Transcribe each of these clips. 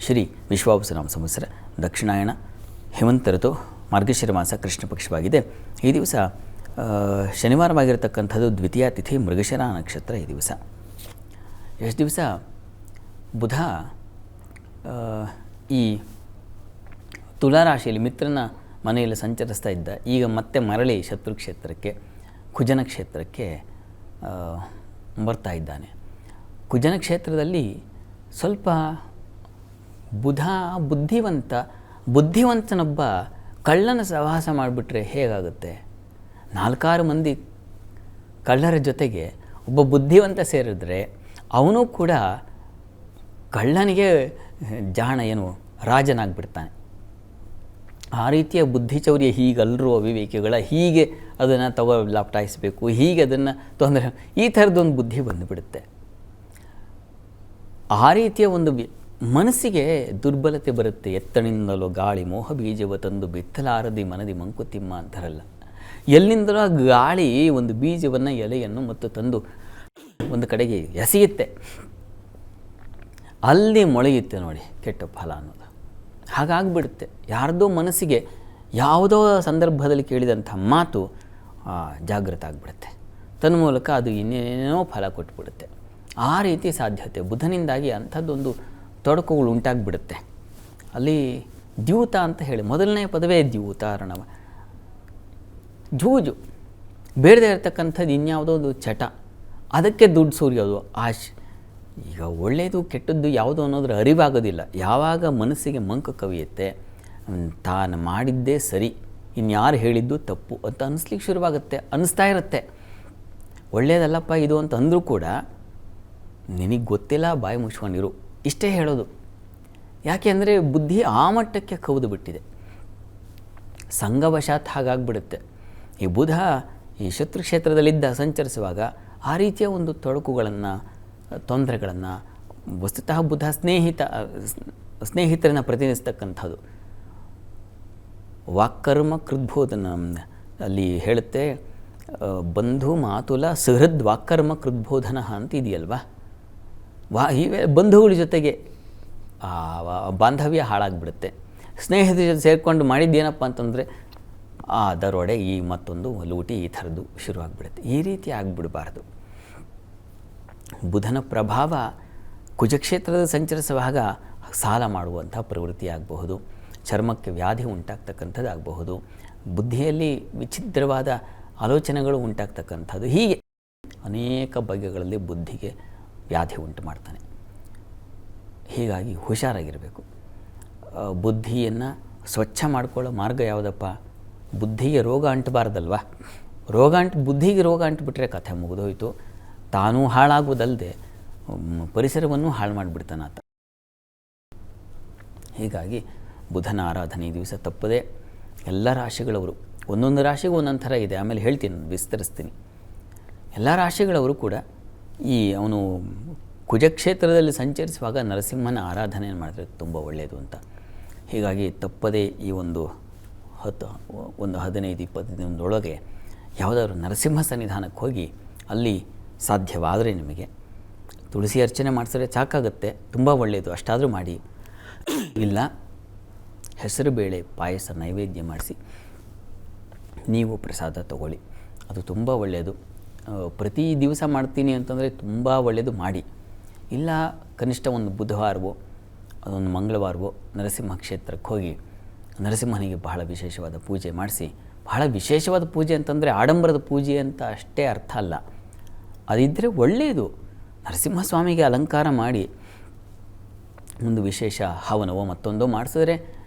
ಶ್ರೀ ವಿಶ್ವಾವಸುನಾಮ ಸಂವತ್ಸರ ದಕ್ಷಿಣಾಯಣ ಹೇಮಂತ ಋತು ಮಾರ್ಗಶಿರ ಮಾಸ ಕೃಷ್ಣ ಪಕ್ಷವಾಗಿದೆ. ಈ ದಿವಸ ಶನಿವಾರವಾಗಿರತಕ್ಕಂಥದ್ದು ದ್ವಿತೀಯ ತಿಥಿ ಮೃಗಶಿರ ನಕ್ಷತ್ರ. ಈ ದಿವಸ ಎಷ್ಟು ದಿವಸ ಬುಧ ಈ ತುಲಾರಾಶಿಯಲ್ಲಿ ಮಿತ್ರನ ಮನೆಯಲ್ಲಿ ಸಂಚರಿಸ್ತಾ ಇದ್ದ, ಈಗ ಮತ್ತೆ ಮರಳಿ ಶತ್ರು ಕ್ಷೇತ್ರಕ್ಕೆ ಕುಜನ ಕ್ಷೇತ್ರಕ್ಕೆ ಬರ್ತಾ ಇದ್ದಾನೆ. ಕುಜನ ಕ್ಷೇತ್ರದಲ್ಲಿ ಸ್ವಲ್ಪ ಬುಧ ಬುದ್ಧಿವಂತನೊಬ್ಬ ಕಳ್ಳನ ಸಹವಾಸ ಮಾಡಿಬಿಟ್ರೆ ಹೇಗಾಗುತ್ತೆ? 4-6 ಮಂದಿ ಕಳ್ಳರ ಜೊತೆಗೆ ಒಬ್ಬ ಬುದ್ಧಿವಂತ ಸೇರಿದ್ರೆ ಅವನು ಕೂಡ ಕಳ್ಳನಿಗೆ ರಾಜನಾಗ್ಬಿಡ್ತಾನೆ. ಆ ರೀತಿಯ ಬುದ್ಧಿಚೌರ್ಯ ಹೀಗಲ್ಲರೂ ಅವಿವೇಕಿಗಳ ಹೀಗೆ ಅದನ್ನು ಲಾಪ್ಟಾಯಿಸಬೇಕು, ಹೀಗೆ ಅದನ್ನು ತೊಂದರೆ, ಈ ಥರದ್ದೊಂದು ಬುದ್ಧಿ ಬಂದುಬಿಡುತ್ತೆ. ಆ ರೀತಿಯ ಒಂದು ಮನಸ್ಸಿಗೆ ದುರ್ಬಲತೆ ಬರುತ್ತೆ. ಎತ್ತಣಿಂದಲೋ ಗಾಳಿ ಮೋಹ ಬೀಜವ ತಂದು ಬಿತ್ತಲಾರದಿ ಮನದಿ ಮಂಕುತಿಮ್ಮ ಅಂತಾರಲ್ಲ, ಎಲ್ಲಿಂದಲೋ ಗಾಳಿ ಒಂದು ಬೀಜವನ್ನು ಎಲೆಯನ್ನು ಮತ್ತು ತಂದು ಒಂದು ಕಡೆಗೆ ಎಸೆಯುತ್ತೆ, ಅಲ್ಲಿ ಮೊಳೆಯುತ್ತೆ ನೋಡಿ ಕೆಟ್ಟ ಫಲ ಅನ್ನೋದು. ಹಾಗಾಗಿಬಿಡುತ್ತೆ. ಯಾರ್ದೋ ಮನಸ್ಸಿಗೆ ಯಾವುದೋ ಸಂದರ್ಭದಲ್ಲಿ ಕೇಳಿದಂಥ ಮಾತು ಜಾಗೃತ ಆಗಿಬಿಡುತ್ತೆ, ತನ್ನ ಮೂಲಕ ಅದು ಇನ್ನೇನೋ ಫಲ ಕೊಟ್ಬಿಡುತ್ತೆ. ಆ ರೀತಿ ಸಾಧ್ಯತೆ ಬುಧನಿಂದಾಗಿ ಅಂಥದ್ದೊಂದು ತೊಡಕುಗಳು ಉಂಟಾಗಿಬಿಡುತ್ತೆ. ಅಲ್ಲಿ ದ್ಯೂತ ಅಂತ ಹೇಳಿ ಮೊದಲನೇ ಪದವೇ ದ್ಯೂತ ರಣವ, ಜೂಜು, ಬೇಡದೇ ಇರತಕ್ಕಂಥದ್ದು ಇನ್ಯಾವುದೋ ಒಂದು ಚಟ, ಅದಕ್ಕೆ ದುಡ್ಡು ಸುರಿಯೋದು, ಆಶೆ. ಈಗ ಒಳ್ಳೆಯದು ಕೆಟ್ಟದ್ದು ಯಾವುದು ಅನ್ನೋದ್ರ ಅರಿವಾಗೋದಿಲ್ಲ. ಯಾವಾಗ ಮನಸ್ಸಿಗೆ ಮಂಕು ಕವಿಯುತ್ತೆ, ತಾನು ಮಾಡಿದ್ದೇ ಸರಿ, ಇನ್ಯಾರು ಹೇಳಿದ್ದು ತಪ್ಪು ಅಂತ ಅನ್ನಿಸ್ಲಿಕ್ಕೆ ಶುರುವಾಗುತ್ತೆ, ಅನ್ನಿಸ್ತಾ ಇರುತ್ತೆ. ಒಳ್ಳೆಯದಲ್ಲಪ್ಪ ಇದು ಅಂತ ಅಂದರೂ ಕೂಡ ನಿನಗೆ ಗೊತ್ತಿಲ್ಲ, ಬಾಯಿ ಮುಚ್ಕೊಂಡಿರು, ಇಷ್ಟೇ ಹೇಳೋದು. ಯಾಕೆ ಅಂದರೆ ಬುದ್ಧಿ ಆ ಮಟ್ಟಕ್ಕೆ ಕವಿದು ಬಿಟ್ಟಿದೆ, ಸಂಘವಶಾತ್ ಹಾಗಾಗ್ಬಿಡುತ್ತೆ. ಈ ಬುಧ ಈ ಶತ್ರು ಕ್ಷೇತ್ರದಲ್ಲಿದ್ದ ಸಂಚರಿಸುವಾಗ ಆ ರೀತಿಯ ಒಂದು ತೊಡಕುಗಳನ್ನು, ತೊಂದರೆಗಳನ್ನು, ವಸ್ತುತಃ ಬುಧ ಸ್ನೇಹಿತರನ್ನು ಪ್ರತಿನಿಧಿಸ್ತಕ್ಕಂಥದ್ದು. ವಾಕ್ಕರ್ಮ ಕೃದ್ಬೋಧನ ಅಲ್ಲಿ ಹೇಳುತ್ತೆ, ಬಂಧು ಮಾತುಲ ಸುಹೃದ್ ವಾಕ್ಕರ್ಮ ಕೃದ್ಬೋಧನ ಅಂತ ಇದೆಯಲ್ವಾ. ಇವೇ ಬಂಧುಗಳ ಜೊತೆಗೆ ಬಾಂಧವ್ಯ ಹಾಳಾಗಿಬಿಡುತ್ತೆ. ಸ್ನೇಹಿತರ ಜೊತೆ ಸೇರಿಕೊಂಡು ಮಾಡಿದ್ದೇನಪ್ಪ ಅಂತಂದರೆ ದರೋಡೆ, ಈ ಮತ್ತೊಂದು ಲೂಟಿ, ಈ ಥರದ್ದು ಶುರುವಾಗ್ಬಿಡುತ್ತೆ. ಈ ರೀತಿ ಆಗಿಬಿಡಬಾರ್ದು. ಬುಧನ ಪ್ರಭಾವ ಕುಜಕ್ಷೇತ್ರದ ಸಂಚರಿಸುವಾಗ ಸಾಲ ಮಾಡುವಂಥ ಪ್ರವೃತ್ತಿ ಆಗಬಹುದು, ಚರ್ಮಕ್ಕೆ ವ್ಯಾಧಿ ಉಂಟಾಗ್ತಕ್ಕಂಥದ್ದು ಆಗಬಹುದು, ಬುದ್ಧಿಯಲ್ಲಿ ವಿಚಿತ್ರವಾದ ಆಲೋಚನೆಗಳು ಉಂಟಾಗ್ತಕ್ಕಂಥದ್ದು, ಹೀಗೆ ಅನೇಕ ಬಗೆಗಳಲ್ಲಿ ಬುದ್ಧಿಗೆ ವ್ಯಾಧಿ ಉಂಟು ಮಾಡ್ತಾನೆ. ಹೀಗಾಗಿ ಹುಷಾರಾಗಿರಬೇಕು. ಬುದ್ಧಿಯನ್ನು ಸ್ವಚ್ಛ ಮಾಡಿಕೊಳ್ಳೋ ಮಾರ್ಗ ಯಾವುದಪ್ಪ? ಬುದ್ಧಿಗೆ ರೋಗ ಅಂಟಬಾರ್ದಲ್ವ. ಬುದ್ಧಿಗೆ ರೋಗ ಅಂಟುಬಿಟ್ರೆ ಕಥೆ ಮುಗಿದೋಯ್ತು. ತಾನೂ ಹಾಳಾಗುವುದಲ್ಲದೆ ಪರಿಸರವನ್ನು ಹಾಳು ಮಾಡಿಬಿಡ್ತಾನೆ ಆತ. ಹೀಗಾಗಿ ಬುಧನ ಆರಾಧನೆ ಈ ದಿವಸ ತಪ್ಪದೆ ಎಲ್ಲ ರಾಶಿಗಳವರು, ಒಂದೊಂದು ರಾಶಿಗೂ ಒಂದೊಂದು ಥರ ಇದೆ, ಆಮೇಲೆ ಹೇಳ್ತೀನಿ, ವಿಸ್ತರಿಸ್ತೀನಿ. ಎಲ್ಲ ರಾಶಿಗಳವರು ಕೂಡ ಅವನು ಕುಜಕ್ಷೇತ್ರದಲ್ಲಿ ಸಂಚರಿಸುವಾಗ ನರಸಿಂಹನ ಆರಾಧನೆಯನ್ನು ಮಾಡಿದ್ರೆ ತುಂಬ ಒಳ್ಳೆಯದು ಅಂತ. ಹೀಗಾಗಿ ತಪ್ಪದೇ ಈ ಒಂದು 15-20 ದಿನದೊಳಗೆ ಯಾವುದಾದ್ರು ನರಸಿಂಹ ಸನ್ನಿಧಾನಕ್ಕೆ ಹೋಗಿ ಅಲ್ಲಿ ಸಾಧ್ಯವಾದರೆ ನಿಮಗೆ ತುಳಸಿ ಅರ್ಚನೆ ಮಾಡಿಸಿದ್ರೆ ಸಾಕಾಗುತ್ತೆ, ತುಂಬ ಒಳ್ಳೆಯದು, ಅಷ್ಟಾದರೂ ಮಾಡಿ. ಇಲ್ಲ, ಹೆಸರುಬೇಳೆ ಪಾಯಸ ನೈವೇದ್ಯ ಮಾಡಿಸಿ ನೀವು ಪ್ರಸಾದ ತಗೊಳ್ಳಿ, ಅದು ತುಂಬ ಒಳ್ಳೆಯದು. ಪ್ರತಿ ದಿವಸ ಮಾಡ್ತೀನಿ ಅಂತಂದರೆ ತುಂಬ ಒಳ್ಳೆಯದು, ಮಾಡಿ. ಇಲ್ಲ, ಕನಿಷ್ಠ ಒಂದು ಬುಧವಾರವೋ ಅದೊಂದು ಮಂಗಳವಾರವೋ ನರಸಿಂಹ ಕ್ಷೇತ್ರಕ್ಕೆ ಹೋಗಿ ನರಸಿಂಹನಿಗೆ ಬಹಳ ವಿಶೇಷವಾದ ಪೂಜೆ ಮಾಡಿಸಿ. ಬಹಳ ವಿಶೇಷವಾದ ಪೂಜೆ ಅಂತಂದರೆ ಆಡಂಬರದ ಪೂಜೆ ಅಂತ ಅಷ್ಟೇ ಅರ್ಥ ಅಲ್ಲ, ಅದಿದ್ದರೆ ಒಳ್ಳೆಯದು. ನರಸಿಂಹಸ್ವಾಮಿಗೆ ಅಲಂಕಾರ ಮಾಡಿ ಒಂದು ವಿಶೇಷ ಹವನವೋ ಮತ್ತೊಂದೋ ಮಾಡಿಸಿದ್ರೆ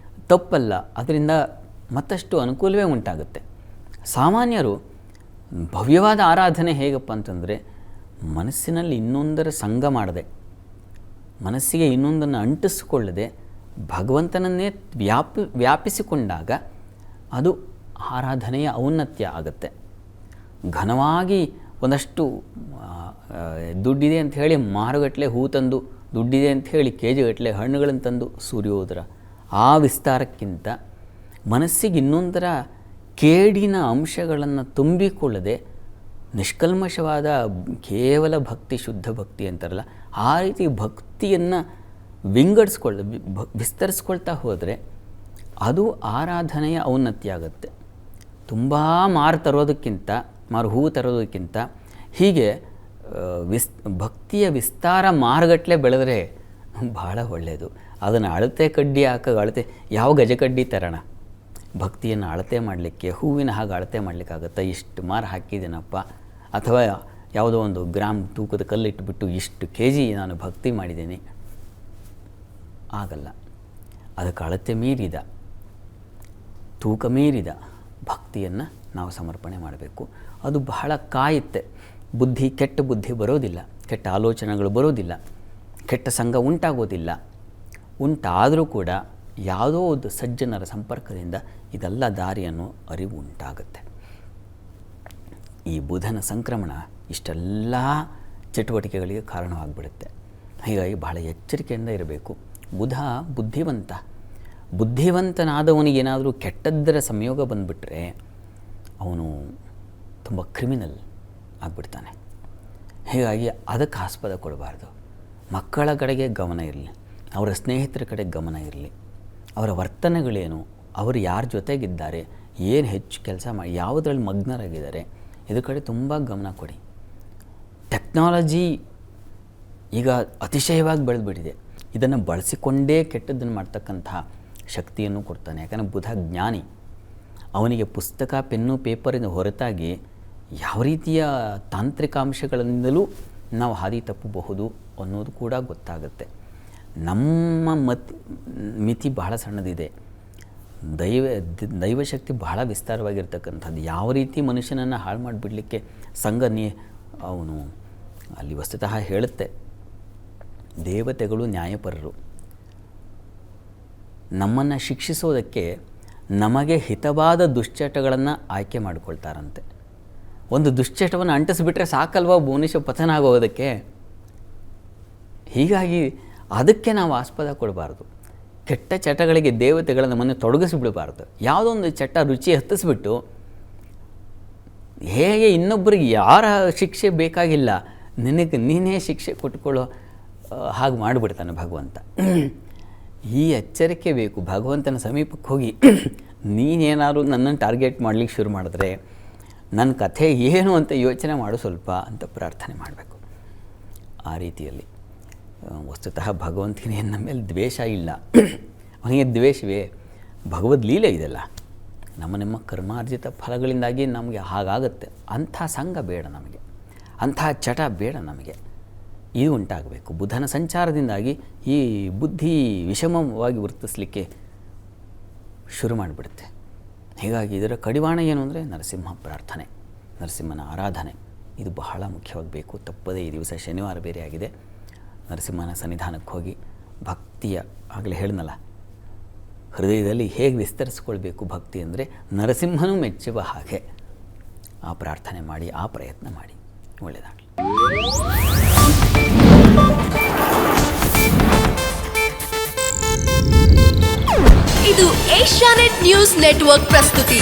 ತಪ್ಪಲ್ಲ, ಅದರಿಂದ ಮತ್ತಷ್ಟು ಅನುಕೂಲವೇ ಉಂಟಾಗುತ್ತೆ. ಸಾಮಾನ್ಯರು ಭವ್ಯವಾದ ಆರಾಧನೆ ಹೇಗಪ್ಪ ಅಂತಂದರೆ ಮನಸ್ಸಿನಲ್ಲಿ ಇನ್ನೊಂದರ ಸಂಗ ಮಾಡದೆ, ಮನಸ್ಸಿಗೆ ಇನ್ನೊಂದನ್ನು ಅಂಟಿಸಿಕೊಳ್ಳದೆ ಭಗವಂತನನ್ನೇ ವ್ಯಾಪಿಸಿಕೊಂಡಾಗ ಅದು ಆರಾಧನೆಯ ಔನ್ನತ್ಯ ಆಗುತ್ತೆ. ಘನವಾಗಿ ಒಂದಷ್ಟು ದುಡ್ಡಿದೆ ಅಂತ ಹೇಳಿ ಮಾರುಗಟ್ಟಲೆ ಹೂ ತಂದು, ದುಡ್ಡಿದೆ ಅಂತ ಹೇಳಿ ಕೆಜಿಗಟ್ಟಲೆ ಹಣ್ಣುಗಳನ್ನು ತಂದು ಸೂರ್ಯೋದರ ಆ ವಿಸ್ತಾರಕ್ಕಿಂತ ಮನಸ್ಸಿಗೆ ಇನ್ನೊಂದರ ಕೇಡಿನ ಅಂಶಗಳನ್ನು ತುಂಬಿಕೊಳ್ಳದೆ ನಿಷ್ಕಲ್ಮಶವಾದ ಕೇವಲ ಭಕ್ತಿ, ಶುದ್ಧ ಭಕ್ತಿ ಅಂತಾರಲ್ಲ, ಆ ರೀತಿ ಭಕ್ತಿಯನ್ನು ವಿಸ್ತರಿಸ್ಕೊಳ್ತಾ ಹೋದರೆ ಅದು ಆರಾಧನೆಯ ಔನ್ನತ್ಯ ಆಗುತ್ತೆ. ತುಂಬ ಮಾರು ಹೂವು ತರೋದಕ್ಕಿಂತ ಹೀಗೆ ಭಕ್ತಿಯ ವಿಸ್ತಾರ ಮಾರುಗಟ್ಟಲೆ ಬೆಳೆದ್ರೆ ಭಾಳ ಒಳ್ಳೆಯದು. ಅದನ್ನು ಅಳತೆ ಕಡ್ಡಿ ಯಾವ ಗಜಕಡ್ಡಿ ತರೋಣ? ಭಕ್ತಿಯನ್ನು ಅಳತೆ ಮಾಡಲಿಕ್ಕೆ ಹೂವಿನ ಹಾಗೆ ಅಳತೆ ಮಾಡಲಿಕ್ಕಾಗತ್ತಾ? ಇಷ್ಟು ಮಾರು ಹಾಕಿದ್ದೀನಪ್ಪ, ಅಥವಾ ಯಾವುದೋ ಒಂದು ಗ್ರಾಮ್ ತೂಕದ ಕಲ್ಲಿಟ್ಟುಬಿಟ್ಟು ಇಷ್ಟು kg ನಾನು ಭಕ್ತಿ ಮಾಡಿದ್ದೀನಿ, ಆಗಲ್ಲ. ಅದಕ್ಕೆ ಅಳತೆ ಮೀರಿದ, ತೂಕ ಮೀರಿದ ಭಕ್ತಿಯನ್ನು ನಾವು ಸಮರ್ಪಣೆ ಮಾಡಬೇಕು. ಅದು ಬಹಳ ಕಾಯುತ್ತೆ. ಕೆಟ್ಟ ಬುದ್ಧಿ ಬರೋದಿಲ್ಲ, ಕೆಟ್ಟ ಆಲೋಚನೆಗಳು ಬರೋದಿಲ್ಲ, ಕೆಟ್ಟ ಸಂಘ ಉಂಟಾಗೋದಿಲ್ಲ. ಉಂಟಾದರೂ ಕೂಡ ಯಾವುದೋ ಒಂದು ಸಜ್ಜನರ ಸಂಪರ್ಕದಿಂದ ಇದೆಲ್ಲ ದಾರಿಯನ್ನು ಅರಿವು ಉಂಟಾಗುತ್ತೆ. ಈ ಬುಧನ ಸಂಕ್ರಮಣ ಇಷ್ಟೆಲ್ಲ ಚಟುವಟಿಕೆಗಳಿಗೆ ಕಾರಣವಾಗಿಬಿಡುತ್ತೆ. ಹೀಗಾಗಿ ಬಹಳ ಎಚ್ಚರಿಕೆಯಿಂದ ಇರಬೇಕು. ಬುಧ ಬುದ್ಧಿವಂತನಾದವನಿಗೇನಾದರೂ ಕೆಟ್ಟದ್ದರ ಸಂಯೋಗ ಬಂದುಬಿಟ್ರೆ ಅವನು ತುಂಬ ಕ್ರಿಮಿನಲ್ ಆಗಿಬಿಡ್ತಾನೆ. ಹೀಗಾಗಿ ಅದಕ್ಕೆ ಆಸ್ಪದ ಕೊಡಬಾರ್ದು. ಮಕ್ಕಳ ಕಡೆಗೆ ಗಮನ ಇರಲಿ, ಅವರ ಸ್ನೇಹಿತರ ಕಡೆ ಗಮನ ಇರಲಿ, ಅವರ ವರ್ತನೆಗಳೇನು, ಅವರು ಯಾರ ಜೊತೆಗಿದ್ದಾರೆ, ಏನು ಹೆಚ್ಚು ಕೆಲಸ ಮಾಡಿ, ಯಾವುದರಲ್ಲಿ ಮಗ್ನರಾಗಿದ್ದಾರೆ, ಇದ್ರ ಕಡೆ ತುಂಬ ಗಮನ ಕೊಡಿ. ಟೆಕ್ನಾಲಜಿ ಈಗ ಅತಿಶಯವಾಗಿ ಬೆಳೆದುಬಿಟ್ಟಿದೆ. ಇದನ್ನು ಬಳಸಿಕೊಂಡೇ ಕೆಟ್ಟದ್ದನ್ನು ಮಾಡ್ತಕ್ಕಂತಹ ಶಕ್ತಿಯನ್ನು ಕೊಡ್ತಾನೆ. ಯಾಕಂದರೆ ಬುಧ ಜ್ಞಾನಿ. ಅವನಿಗೆ ಪುಸ್ತಕ, ಪೆನ್ನು, ಪೇಪರಿಂದ ಹೊರತಾಗಿ ಯಾವ ರೀತಿಯ ತಾಂತ್ರಿಕಾಂಶಗಳಿಂದಲೂ ನಾವು ಹಾದಿ ತಪ್ಪಬಹುದು ಅನ್ನೋದು ಕೂಡ ಗೊತ್ತಾಗುತ್ತೆ. ನಮ್ಮ ಮಿತಿ ಬಹಳ ಸಣ್ಣದಿದೆ. ದೈವಶಕ್ತಿ ಬಹಳ ವಿಸ್ತಾರವಾಗಿರ್ತಕ್ಕಂಥದ್ದು. ಯಾವ ರೀತಿ ಮನುಷ್ಯನನ್ನು ಹಾಳು ಮಾಡಿಬಿಡಲಿಕ್ಕೆ ಅವನು ಅಲ್ಲಿ ವಸ್ತುತಃ ಹೇಳುತ್ತೆ, ದೇವತೆಗಳು ನ್ಯಾಯಪರರು. ನಮ್ಮನ್ನು ಶಿಕ್ಷಿಸೋದಕ್ಕೆ ನಮಗೆ ಹಿತವಾದ ದುಶ್ಚಟಗಳನ್ನು ಆಯ್ಕೆ ಮಾಡಿಕೊಳ್ತಾರಂತೆ. ಒಂದು ದುಶ್ಚಟವನ್ನು ಅಂಟಿಸಿಬಿಟ್ರೆ ಸಾಕಲ್ವಾ ಮನುಷ್ಯ ಪತನ ಆಗೋದಕ್ಕೆ. ಹೀಗಾಗಿ ಅದಕ್ಕೆ ನಾವು ಆಸ್ಪದ ಕೊಡಬಾರ್ದು. ಕೆಟ್ಟ ಚಟಗಳಿಗೆ ದೇವತೆಗಳನ್ನು ನಮ್ಮನ್ನು ತೊಡಗಿಸಿಬಿಡಬಾರ್ದು. ಯಾವುದೋ ಒಂದು ಚಟ ರುಚಿ ಹತ್ತಿಸ್ಬಿಟ್ಟು ಹೇಗೆ ಇನ್ನೊಬ್ಬರಿಗೆ ಯಾರ ಶಿಕ್ಷೆ ಬೇಕಾಗಿಲ್ಲ, ನೀನೇ ಶಿಕ್ಷೆ ಕೊಟ್ಕೊಳ್ಳೋ ಹಾಗೆ ಮಾಡಿಬಿಡ್ತಾನೆ ಭಗವಂತ. ಈ ಎಚ್ಚರಿಕೆ ಬೇಕು. ಭಗವಂತನ ಸಮೀಪಕ್ಕೆ ಹೋಗಿ ನೀನೇನಾದ್ರು ನನ್ನನ್ನು ಟಾರ್ಗೆಟ್ ಮಾಡಲಿಕ್ಕೆ ಶುರು ಮಾಡಿದ್ರೆ ನನ್ನ ಕಥೆ ಏನು ಅಂತ ಯೋಚನೆ ಮಾಡು ಸ್ವಲ್ಪ ಅಂತ ಪ್ರಾರ್ಥನೆ ಮಾಡಬೇಕು. ಆ ರೀತಿಯಲ್ಲಿ ವಸ್ತುತಃ ಭಗವಂತನಿಗೆ ನಮ್ಮ ಮೇಲೆ ದ್ವೇಷ ಇಲ್ಲ. ಅವನಿಗೆ ದ್ವೇಷವೇ? ಭಗವದ್ ಲೀಲೆ ಇದೆಲ್ಲ. ನಮ್ಮ ಕರ್ಮಾರ್ಜಿತ ಫಲಗಳಿಂದಾಗಿ ನಮಗೆ ಹಾಗಾಗುತ್ತೆ. ಅಂಥ ಸಂಘ ಬೇಡ ನಮಗೆ, ಅಂಥ ಚಟ ಬೇಡ ನಮಗೆ. ಇದು ಉಂಟಾಗಬೇಕು. ಬುಧನ ಸಂಚಾರದಿಂದಾಗಿ ಈ ಬುದ್ಧಿ ವಿಷಮವಾಗಿ ವರ್ತಿಸಲಿಕ್ಕೆ ಶುರು ಮಾಡಿಬಿಡುತ್ತೆ. ಹೀಗಾಗಿ ಇದರ ಕಡಿವಾಣ ಏನು ಅಂದರೆ ನರಸಿಂಹ ಪ್ರಾರ್ಥನೆ, ನರಸಿಂಹನ ಆರಾಧನೆ. ಇದು ಬಹಳ ಮುಖ್ಯವಾಗಬೇಕು. ತಪ್ಪದೇ ಈ ದಿವಸ ಶನಿವಾರ ಬೇರೆ ಆಗಿದೆ. ನರಸಿಂಹನ ಸನ್ನಿಧಾನಕ್ಕೆ ಹೋಗಿ ಭಕ್ತಿಯ, ಆಗಲೇ ಹೇಳಿದ್ನಲ್ಲ, ಹೃದಯದಲ್ಲಿ ಹೇಗೆ ವಿಸ್ತರಿಸ್ಕೊಳ್ಬೇಕು ಭಕ್ತಿ ಅಂದರೆ ನರಸಿಂಹನೂ ಮೆಚ್ಚುವ ಹಾಗೆ ಆ ಪ್ರಾರ್ಥನೆ ಮಾಡಿ, ಆ ಪ್ರಯತ್ನ ಮಾಡಿ. ಒಳ್ಳೆಯದಾಗಲಿ. ಇದು ಏಷ್ಯಾನೆಟ್ ನ್ಯೂಸ್ ನೆಟ್ವರ್ಕ್ ಪ್ರಸ್ತುತಿ.